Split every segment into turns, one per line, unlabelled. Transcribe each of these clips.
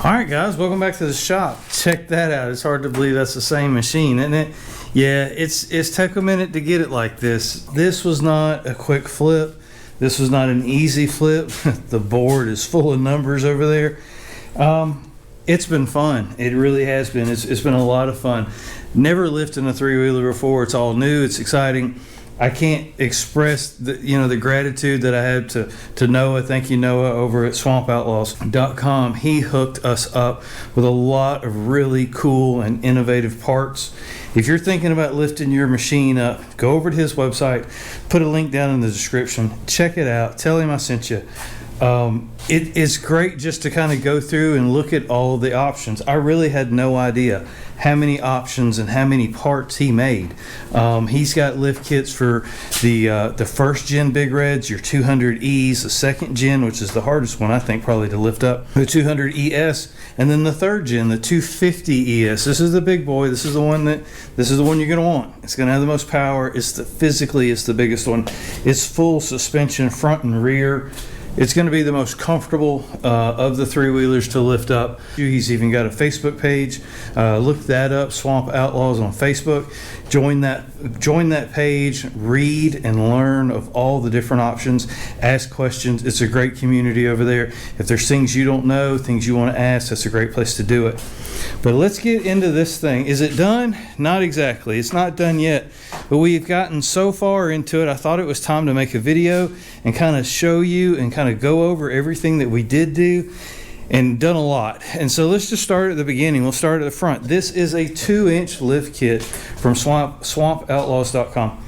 Alright guys, welcome back to the shop. Check that out. It's hard to believe that's the same machine, isn't it? Yeah, it's took a minute to get it like this. This was not a quick flip. This was not an easy flip. The board is full of numbers over there. It's been fun. It really has been. It's been a lot of fun. Never lifted a three-wheeler before. It's all new. It's exciting. I can't express the gratitude that I had to Noah. Thank you, Noah, over at SwampOutlaws.com. He hooked us up with a lot of really cool and innovative parts. If you're thinking about lifting your machine up, go over to his website, put a link down in the description, check it out, tell him I sent you. It's great just to kind of go through and look at all of the options. I really had no idea how many options and how many parts he made. He's got lift kits for the first gen Big Reds, your 200Es, the second gen, which is the hardest one I think probably to lift up, the 200ES, and then the third gen, the 250ES. This is the big boy. This is the one you're gonna want. It's gonna have the most power. Physically it's the biggest one. It's full suspension front and rear. It's going to be the most comfortable of the three-wheelers to lift up. He's even got a Facebook page. Look that up, Swamp Outlaws on Facebook. Join that page, read and learn of all the different options, ask questions. It's a great community over there. If there's things you don't know, things you want to ask, that's a great place to do it. But let's get into this thing. Is it done? Not exactly. It's not done yet, but we've gotten so far into it, I thought it was time to make a video and kind of show you and kind of go over everything that we did do and done a lot. And so let's just start at the beginning. We'll start at the front. This is a 2-inch lift kit from SwampOutlaws.com.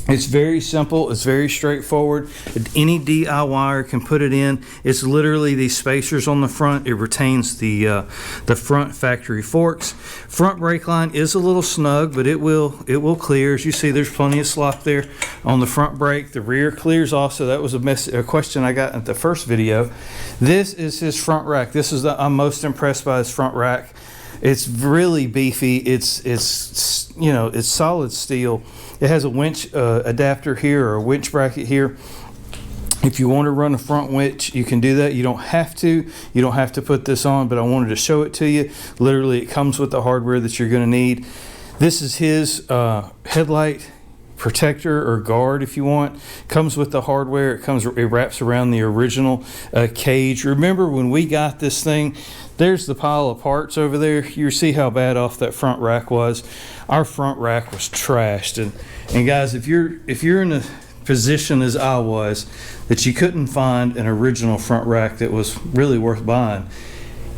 It's very simple. It's very straightforward. Any DIYer can put it in. It's literally these spacers on the front. It retains the front factory forks. Front brake line is a little snug, but it will clear. As you see, there's plenty of slop there on the front brake. The rear clears also. That was a question I got at the first video. This is his front rack. I'm most impressed by his front rack. It's really beefy. It's solid steel. It has a winch adapter here, or a winch bracket here. If you want to run a front winch, you can do that. You don't have to. You don't have to put this on, but I wanted to show it to you. Literally, it comes with the hardware that you're going to need. This is his headlight protector or guard, if you want. Comes with the hardware. It wraps around the original cage. Remember when we got this thing, there's the pile of parts over there. You see how bad off that front rack was. Our front rack was trashed, and guys, if you're in a position as I was, that you couldn't find an original front rack that was really worth buying,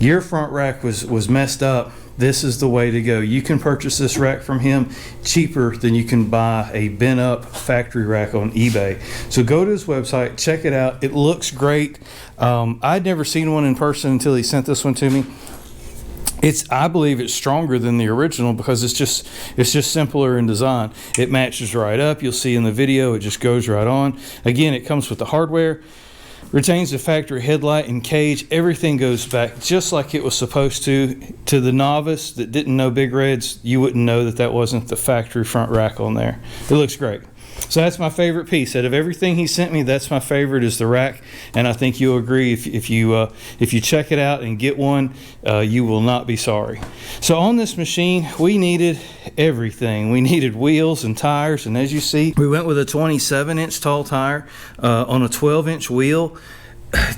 your front rack was messed up, this is the way to go. You can purchase this rack from him cheaper than you can buy a bent up factory rack on eBay. So go to his website, check it out. It looks great. I'd never seen one in person until he sent this one to me. I believe it's stronger than the original because it's just simpler in design. It matches right up. You'll see in the video, it just goes right on. Again, it comes with the hardware. Retains the factory headlight and cage. Everything goes back just like it was supposed to. To the novice that didn't know Big Reds, you wouldn't know that wasn't the factory front rack on there. It looks great. So that's my favorite piece. Out of everything he sent me, that's my favorite, is the rack, and I think you'll agree. If you check it out and get one, you will not be sorry. So on this machine, we needed everything. We needed wheels and tires, and as you see, we went with a 27-inch tall tire on a 12-inch wheel.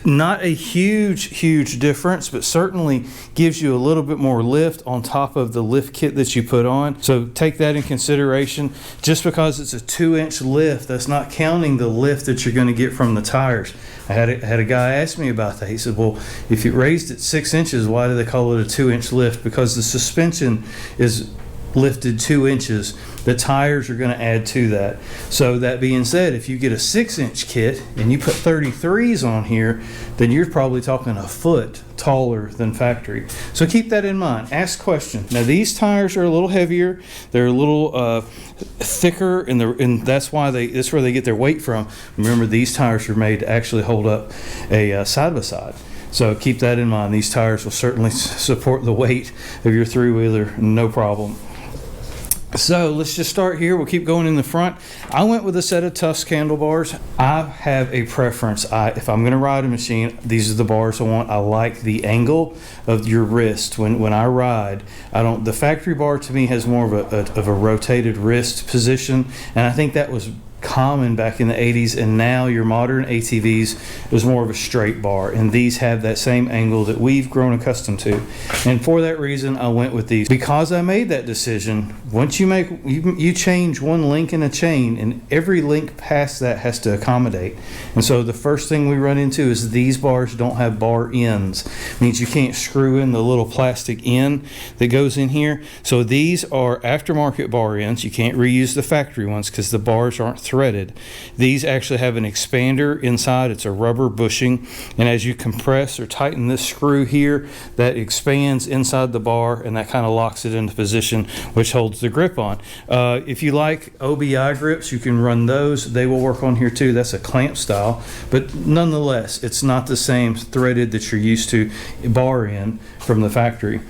Not a huge difference, but certainly gives you a little bit more lift on top of the lift kit that you put on. So take that in consideration. Just because it's a 2-inch lift, that's not counting the lift that you're going to get from the tires. I had a guy ask me about that. He said, well, if you raised it 6 inches, why do they call it a 2-inch lift? Because the suspension is lifted 2 inches. The tires are going to add to that. So that being said, if you get a 6-inch kit and you put 33s on here, then you're probably talking a foot taller than factory. So keep that in mind. Ask questions. Now these tires are a little heavier. They're a little thicker, and that's where they get their weight from. Remember, these tires are made to actually hold up a side-by-side. So keep that in mind. These tires will certainly support the weight of your three-wheeler, no problem. So let's just start here. We'll keep going in the front. I went with a set of Tusk handlebars. I have a preference. If I'm going to ride a machine, these are the bars I want. I like the angle of your wrist when I ride. The factory bar to me has more of a rotated wrist position, and I think that was common back in the 80s, and now your modern ATVs is more of a straight bar, and these have that same angle that we've grown accustomed to. And for that reason, I went with these. Because I made that decision, once you change one link in a chain, and every link past that has to accommodate. And so the first thing we run into is these bars don't have bar ends. It means you can't screw in the little plastic end that goes in here. So these are aftermarket bar ends. You can't reuse the factory ones because the bars aren't threaded. These actually have an expander inside. It's a rubber bushing, and as you compress or tighten this screw here, that expands inside the bar, and that kind of locks it into position, which holds the grip on. If you like OBI grips, you can run those. They will work on here too. That's a clamp style, but nonetheless, it's not the same threaded that you're used to bar end from the factory.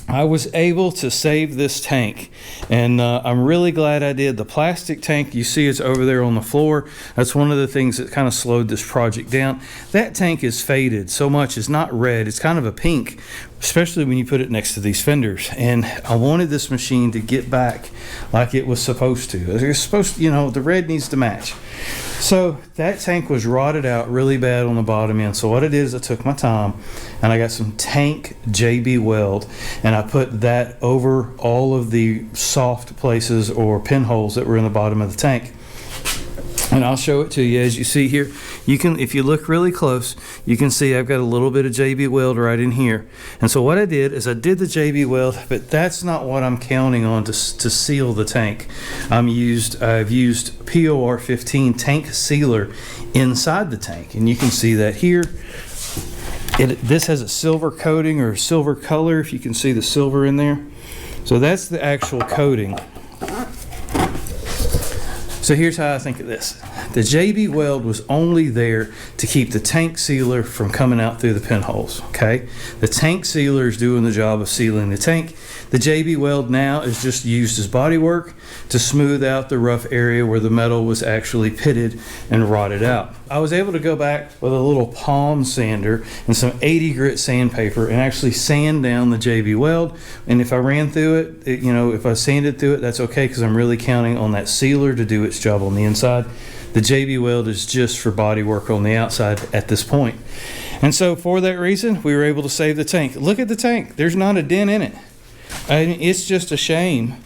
I was able to save this tank, and I'm really glad I did. The plastic tank you see is over there on the floor. That's one of the things that kind of slowed this project down. That tank is faded so much. It's not red. It's kind of a pink, especially when you put it next to these fenders. And I wanted this machine to get back like it was supposed to. It was supposed to, the red needs to match. So that tank was rotted out really bad on the bottom end. So what I did is I took my time and I got some tank JB weld, and I put that over all of the soft places or pinholes that were in the bottom of the tank. And I'll show it to you. As you see here, you can, if you look really close, you can see I've got a little bit of JB weld right in here. And so what I did is I did the JB weld, but that's not what I'm counting on to seal the tank. I've used POR 15 tank sealer inside the tank, and you can see that here. This has a silver coating or silver color, if you can see the silver in there. So that's the actual coating. So here's how I think of this. The JB weld was only there to keep the tank sealer from coming out through the pinholes, okay? The tank sealer is doing the job of sealing the tank. The JB weld now is just used as body work to smooth out the rough area where the metal was actually pitted and rotted out. I was able to go back with a little palm sander and some 80 grit sandpaper and actually sand down the JB weld. And if I ran through it, if I sanded through it, that's okay, because I'm really counting on that sealer to do its job on the inside. The JB weld is just for body work on the outside at this point. And so for that reason, we were able to save the tank. Look at the tank. There's not a dent in it. And it's just a shame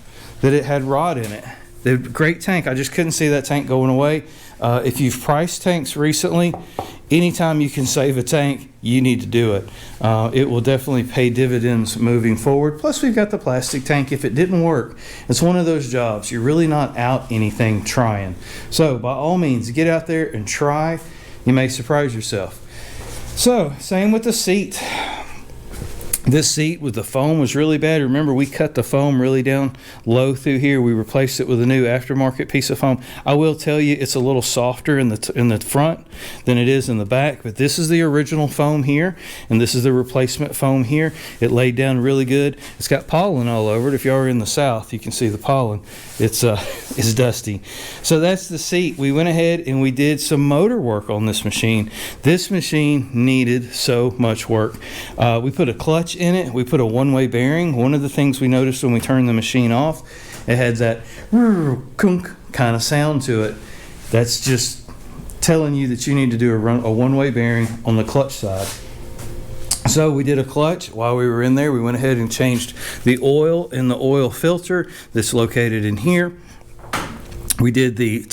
that it had rot in it. The great tank. I just couldn't see that tank going away. If you've priced tanks recently, anytime you can save a tank, you need to do it. It will definitely pay dividends moving forward. Plus, we've got the plastic tank. If it didn't work, it's one of those jobs. You're really not out anything trying. So by all means, get out there and try. You may surprise yourself. So same with the seat. This seat with the foam was really bad. Remember, we cut the foam really down low through here. We replaced it with a new aftermarket piece of foam. I will tell you, it's a little softer in the front than it is in the back, but this is the original foam here, and this is the replacement foam here. It laid down really good. It's got pollen all over it. If you are in the South, you can see the pollen. It's dusty. So that's the seat. We went ahead and we did some motor work on this machine. This machine needed so much work. We put a clutch in it. We put a one-way bearing. One of the things we noticed when we turned the machine off, it had that kunk kind of sound to it. That's just telling you that you need to do a one-way bearing on the clutch side. So we did a clutch. While we were in there, we went ahead and changed the oil in the oil filter that's located in here. We did the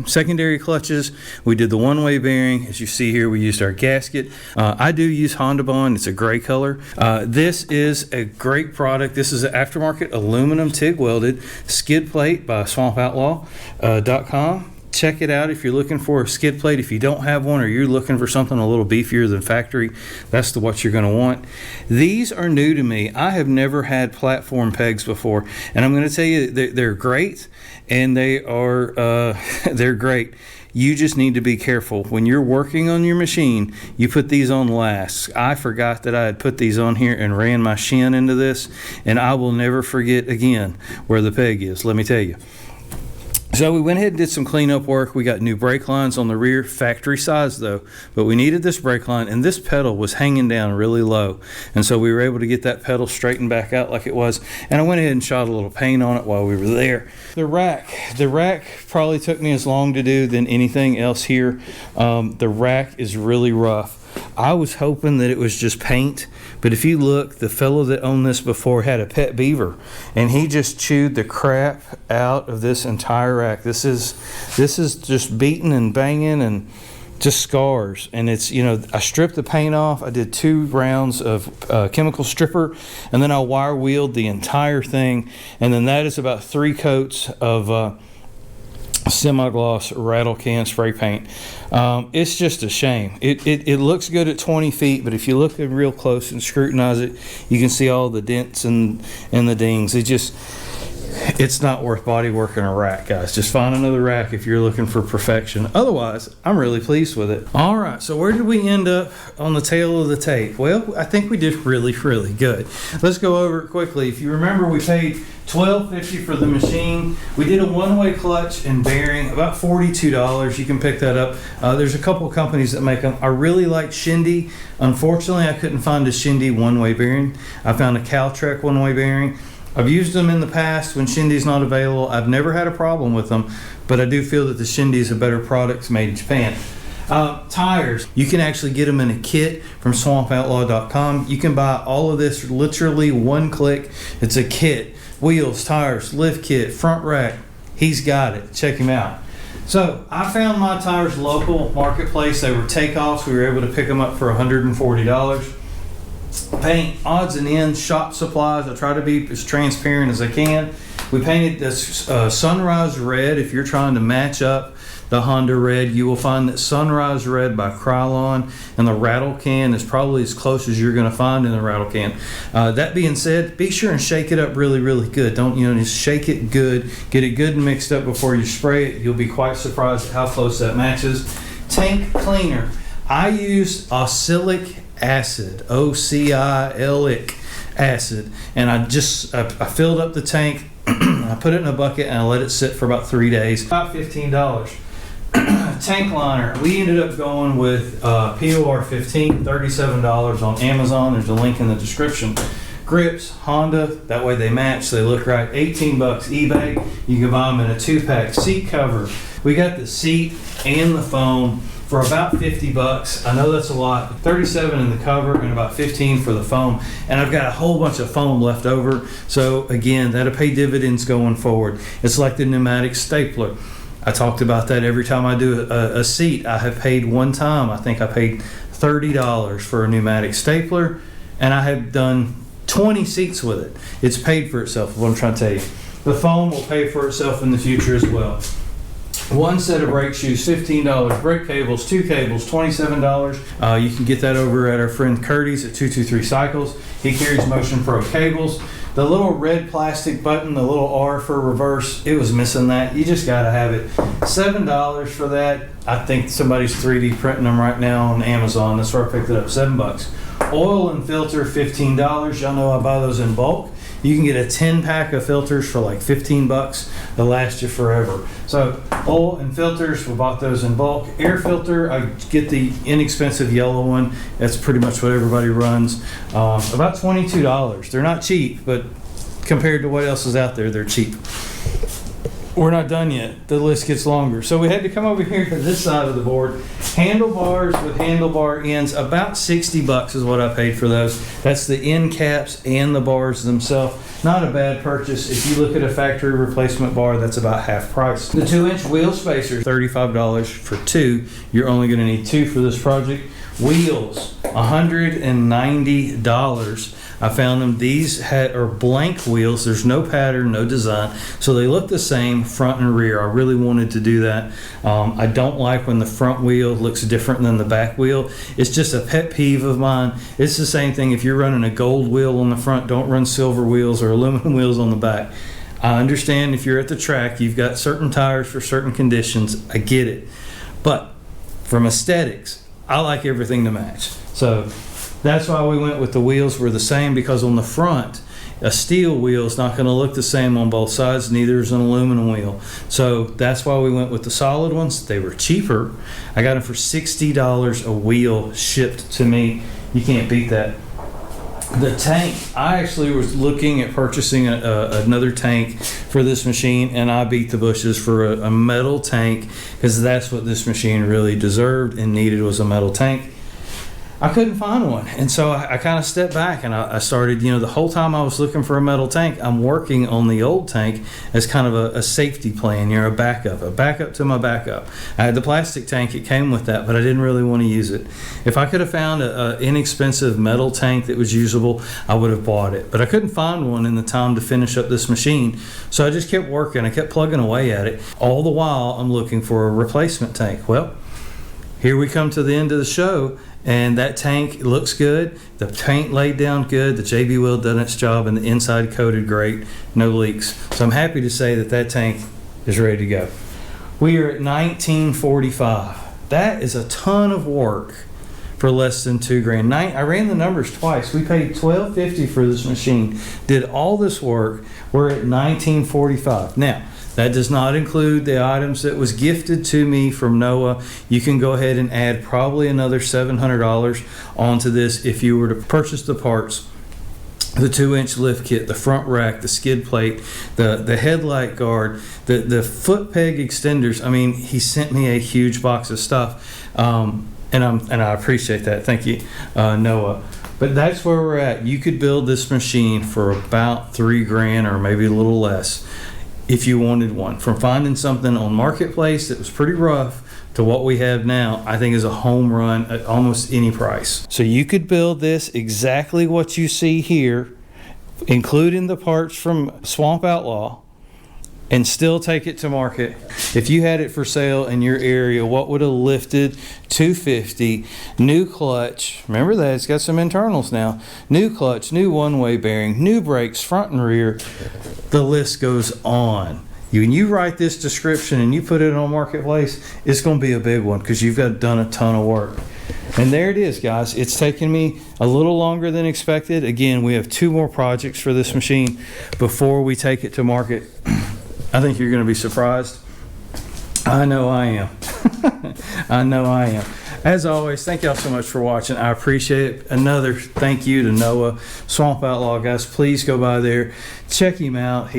secondary clutches. We did the one-way bearing. As you see here, we used our gasket. I do use Handlebar. It's a gray color. This is a great product. This is an aftermarket aluminum TIG welded skid plate by SwampOutlaw.com. Check it out if you're looking for a skid plate. If you don't have one, or you're looking for something a little beefier than factory, that's what you're going to want. These are new to me. I have never had platform pegs before, and I'm going to tell you they're great, and they're great. you just need to be careful. When you're working on your machine, you put these on last. I forgot that I had put these on here and ran my shin into this, and I will never forget again where the peg is, let me tell you. So we went ahead and did some cleanup work. We got new brake lines on the rear, factory size though, but we needed this brake line, and this pedal was hanging down really low. And so we were able to get that pedal straightened back out like it was. And I went ahead and shot a little paint on it while we were there. The rack probably took me as long to do than anything else here. The rack is really rough. I was hoping that it was just paint, but if you look, the fellow that owned this before had a pet beaver, and he just chewed the crap out of this entire rack. This is just beating and banging and just scars. And it's, you know, I stripped the paint off. I did 2 rounds of chemical stripper, and then I wire wheeled the entire thing, and then that is about 3 coats of semi-gloss rattle can spray paint. It's just a shame. It looks good at 20 feet, but if you look real close and scrutinize it, you can see all the dents and the dings. It's not worth body work in a rack, guys. Just find another rack if you're looking for perfection. Otherwise, I'm really pleased with it. All right, so where did we end up on the tail of the tape? Well, I think we did really, really good. Let's go over it quickly. If you remember, we paid $12.50 for the machine. We did a one-way clutch and bearing, about $42. You can pick that up. There's a couple companies that make them. I really like Shindy. Unfortunately, I couldn't find a Shindy one-way bearing. I found a Caltrek one-way bearing. I've used them in the past when Shindy's not available. I've never had a problem with them, but I do feel that the Shindy is a better product made in Japan. Tires, you can actually get them in a kit from SwampOutlaw.com. You can buy all of this literally one click. It's a kit. Wheels, tires, lift kit, front rack. He's got it. Check him out. So I found my tires local marketplace. They were takeoffs. We were able to pick them up for $140. Paint, odds and ends, shop supplies. I try to be as transparent as I can. We painted this Sunrise Red. If you're trying to match up the Honda Red, you will find that Sunrise Red by Krylon and the rattle can is probably as close as you're going to find in the rattle can. That being said, be sure and shake it up really, really good. Don't, just shake it good. Get it good and mixed up before you spray it. You'll be quite surprised at how close that matches. Tank cleaner. I used oxalic acid, oxalic acid, and I filled up the tank. I put it in a bucket and I let it sit for about 3 days. About $15. Tank liner, we ended up going with POR 15, $37 on Amazon. There's a link in the description. Grips, Honda, that way they match, they look right. $18 eBay. You can buy them in a 2-pack. Seat cover, we got the seat and the foam for about $50. I know that's a lot, but $37 in the cover and about $15 for the foam. And I've got a whole bunch of foam left over. So again, that'll pay dividends going forward. It's like the pneumatic stapler. I talked about that every time I do a seat. I have paid one time, I think I paid $30 for a pneumatic stapler, and I have done 20 seats with it. It's paid for itself, is what I'm trying to tell you. The foam will pay for itself in the future as well. One set of brake shoes, $15. Brake cables, 2 cables, $27. You can get that over at our friend Curdy's at 223 Cycles. He carries Motion Pro cables. The little red plastic button, the little R for reverse, it was missing that. You just got to have it. $7 for that. I think somebody's 3D printing them right now on Amazon. That's where I picked it up, $7. Oil and filter, $15. Y'all know I buy those in bulk. You can get a 10-pack of filters for like $15. They'll last you forever. So oil and filters, we bought those in bulk. Air filter, I get the inexpensive yellow one. That's pretty much what everybody runs. About $22. They're not cheap, but compared to what else is out there, they're cheap. We're not done yet. The list gets longer. So we had to come over here to this side of the board. Handlebars with handlebar ends, about $60 is what I paid for those. That's the end caps and the bars themselves. Not a bad purchase. If you look at a factory replacement bar, that's about half price. The 2-inch wheel spacers, $35 for 2. You're only going to need 2 for this project. Wheels, $190. I found them. These are blank wheels. There's no pattern, no design. So they look the same front and rear. I really wanted to do that. I don't like when the front wheel looks different than the back wheel. It's just a pet peeve of mine. It's the same thing if you're running a gold wheel on the front, don't run silver wheels or aluminum wheels on the back. I understand if you're at the track, you've got certain tires for certain conditions. I get it. But from aesthetics, I like everything to match. So that's why we went with the wheels were the same, because on the front, a steel wheel is not going to look the same on both sides, neither is an aluminum wheel. So that's why we went with the solid ones. They were cheaper. I got them for $60 a wheel shipped to me. You can't beat that. The tank, I actually was looking at purchasing another tank for this machine, and I beat the bushes for a metal tank, because that's what this machine really deserved and needed, was a metal tank. I couldn't find one, and so I kind of stepped back, and I started, the whole time I was looking for a metal tank, I'm working on the old tank as kind of a safety plan, a backup to my backup. I had the plastic tank, it came with that, but I didn't really want to use it. If I could have found an inexpensive metal tank that was usable, I would have bought it, but I couldn't find one in the time to finish up this machine, so I just kept working. I kept plugging away at it. All the while, I'm looking for a replacement tank. Well, here we come to the end of the show, and that tank looks good. The paint laid down good. The JB Wheel done its job, and the inside coated great. No leaks. So I'm happy to say that tank is ready to go. We are at $1945. That is a ton of work for less than $2,000. I ran the numbers twice. We paid $12.50 for this machine. Did all this work. We're at $1945. Now, that does not include the items that was gifted to me from Noah. You can go ahead and add probably another $700 onto this if you were to purchase the parts. The 2-inch lift kit, the front rack, the skid plate, the headlight guard, the foot peg extenders. I mean, he sent me a huge box of stuff, and I appreciate that. Thank you, Noah. But that's where we're at. You could build this machine for about $3,000 or maybe a little less, if you wanted one. From finding something on Marketplace that was pretty rough to what we have now, I think is a home run at almost any price. So you could build this exactly what you see here, including the parts from Swamp Outlaw, and still take it to market. If you had it for sale in your area, what would have lifted? $250, new clutch, remember that, it's got some internals now, new clutch, new one-way bearing, new brakes, front and rear, the list goes on. When you write this description and you put it on Marketplace, it's going to be a big one, because you've done a ton of work. And there it is, guys. It's taken me a little longer than expected. Again, we have 2 more projects for this machine before we take it to market. I think you're going to be surprised. I know I am. I know I am. As always, thank y'all so much for watching. I appreciate it. Another thank you to Noah, Swamp Outlaw, guys. Please go by there, check him out.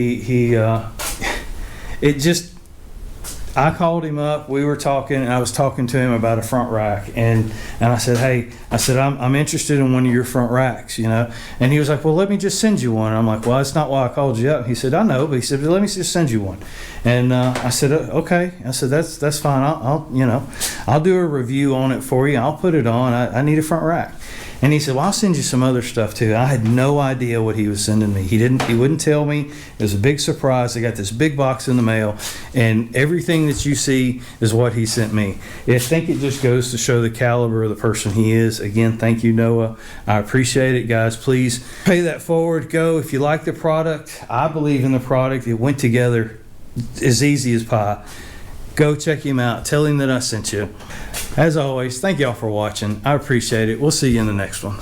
I called him up, we were talking, and I was talking to him about a front rack, and I said, hey, I'm interested in one of your front racks, and he was like, well, let me just send you one. I'm like, well, that's not why I called you up. He said, I know, but he said, let me just send you one. And I said, okay. I said, that's fine. I'll do a review on it for you. I'll put it on. I need a front rack. And he said, well, I'll send you some other stuff too. I had no idea what he was sending me. He wouldn't tell me. It was a big surprise. I got this big box in the mail, and everything that you see is what he sent me. I think it just goes to show the caliber of the person he is. Again, thank you, Noah. I appreciate it, guys. Please pay that forward. Go. If you like the product, I believe in the product. It went together as easy as pie. Go check him out. Tell him that I sent you. As always, thank y'all for watching. I appreciate it. We'll see you in the next one.